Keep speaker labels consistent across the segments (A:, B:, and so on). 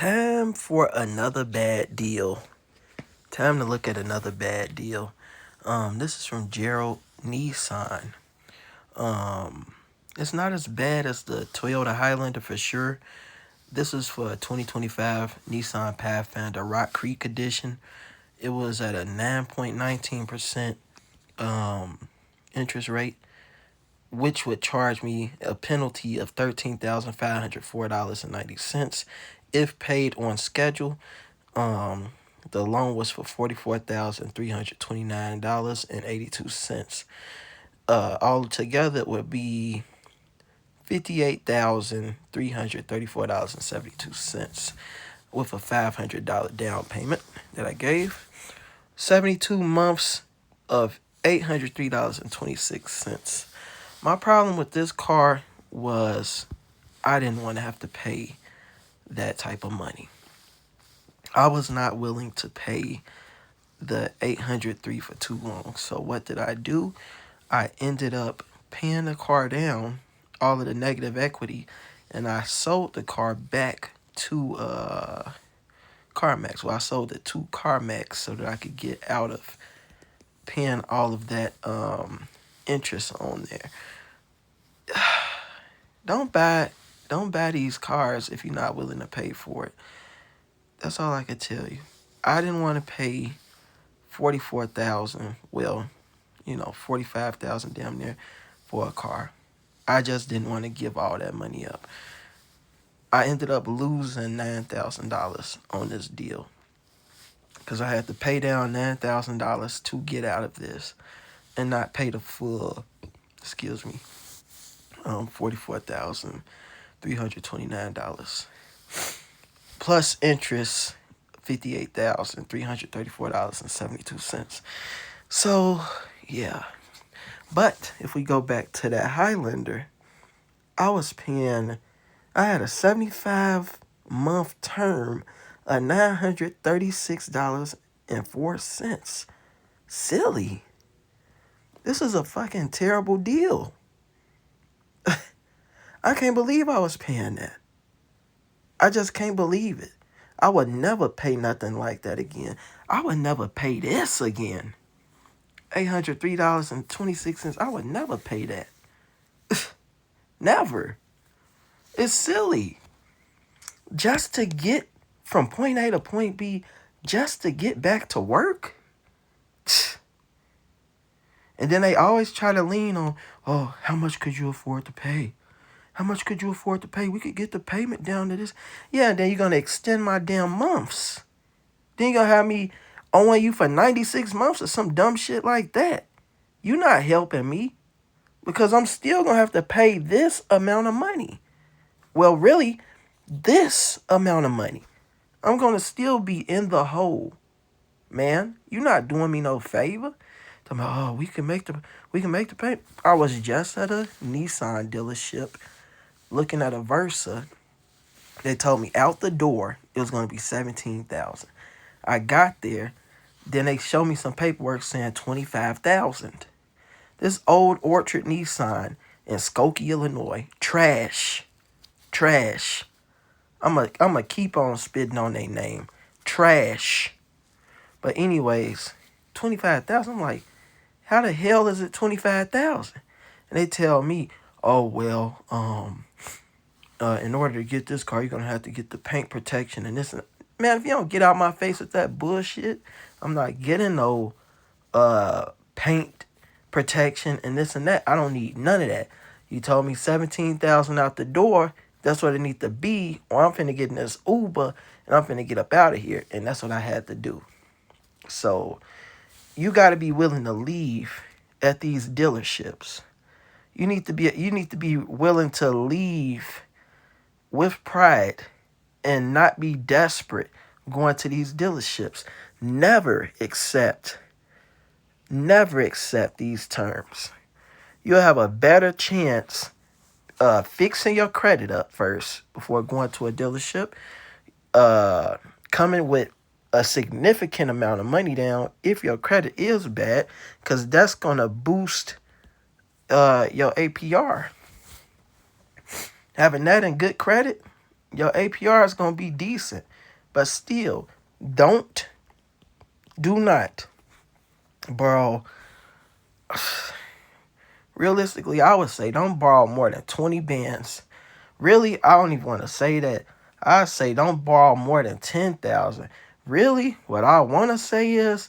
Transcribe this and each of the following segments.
A: Time for another bad deal. Time to look at another bad deal. This is from Gerald Nissan. Um, it's not as bad as the Toyota Highlander for sure. This is for a 2025 Nissan Pathfinder Rock Creek Edition. It was at a 9.19% interest rate, which would charge me a penalty of $13,504.90 if paid on schedule. Um, the loan was for $44,329.82. All together it would be $58,334.72 with a $500 down payment that I gave. 72 months of $803.26. My problem with this car was I didn't want to have to pay that type of money. I was not willing to pay the 803 for too long. So what did I do? I ended up paying the car down, all of the negative equity, and I sold the car back to CarMax. Well, I sold it to CarMax so that I could get out of paying all of that interest on there. Don't buy these cars if you're not willing to pay for it. That's all I could tell you. I didn't want to pay 44,000, well, 45,000 damn near for a car. I just didn't want to give all that money up. I ended up losing $9,000 on this deal because I had to pay down $9,000 to get out of this and not pay the full, $44,329 plus interest, $58,334.72. So, yeah. But if we go back to that Highlander, I had a 75-month term of $936.04. Silly. This is a fucking terrible deal. I can't believe I was paying that. I just can't believe it. I would never pay nothing like that again. I would never pay this again. $803.26. I would never pay that. Never. It's silly. Just to get from point A to point B, just to get back to work. And then they always try to lean on, oh, how much could you afford to pay? How much could you afford to pay? We could get the payment down to this. Yeah, then you're going to extend my damn months. Then you're going to have me owing you for 96 months or some dumb shit like that. You're not helping me because I'm still going to have to pay this amount of money. Well, really, this amount of money. I'm going to still be in the hole. Man, you're not doing me no favor. Tell me, oh, we can make the payment. I was just at a Nissan dealership looking at a Versa. They told me out the door it was going to be $17,000. I got there, then they showed me some paperwork saying $25,000. This old Orchard Nissan in Skokie, Illinois, trash. I'm a keep on spitting on their name, trash. But anyways, $25,000. I'm like, how the hell is it $25,000? And they tell me, oh well, in order to get this car, you're gonna have to get the paint protection and this. And man, if you don't get out my face with that bullshit, I'm not getting no paint protection and this and that. I don't need none of that. You told me $17,000 out the door. That's what it need to be, or I'm finna get in this Uber and I'm finna get up out of here. And that's what I had to do. So you got to be willing to leave at these dealerships. You need to be willing to leave with pride and not be desperate going to these dealerships. Never accept these terms. You'll have a better chance fixing your credit up first before going to a dealership. Coming with a significant amount of money down if your credit is bad, because that's going to boost your APR. Having that in good credit, Your APR is going to be decent. But still, do not borrow. Realistically, I would say don't borrow more than 20 bands. Really, I don't even want to say that. I say don't borrow more than 10,000. Really, what I want to say is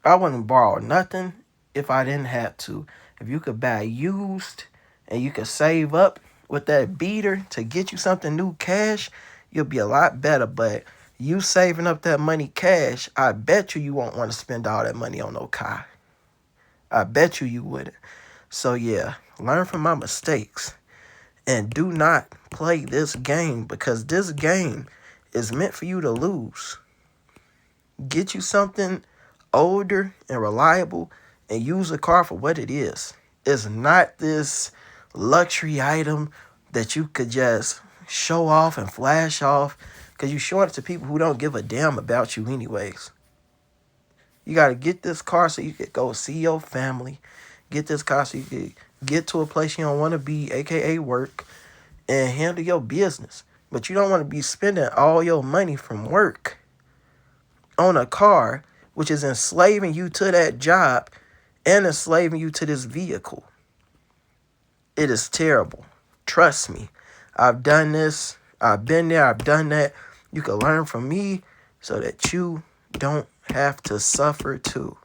A: I wouldn't borrow nothing if I didn't have to. If you could buy used and you could save up with that beater to get you something new cash, you'll be a lot better. But you saving up that money cash, I bet you won't want to spend all that money on no car. I bet you wouldn't. So yeah, learn from my mistakes. And do not play this game because this game is meant for you to lose. Get you something older and reliable and use a car for what it is. It's not this luxury item that you could just show off and flash off because you're showing it to people who don't give a damn about you anyways. You got to get this car so you could go see your family. Get this car so you could get to a place you don't want to be, aka work, and handle your business. But you don't want to be spending all your money from work on a car, which is enslaving you to that job and enslaving you to this vehicle. It is terrible. Trust me. I've done this. I've been there. I've done that. You can learn from me so that you don't have to suffer too.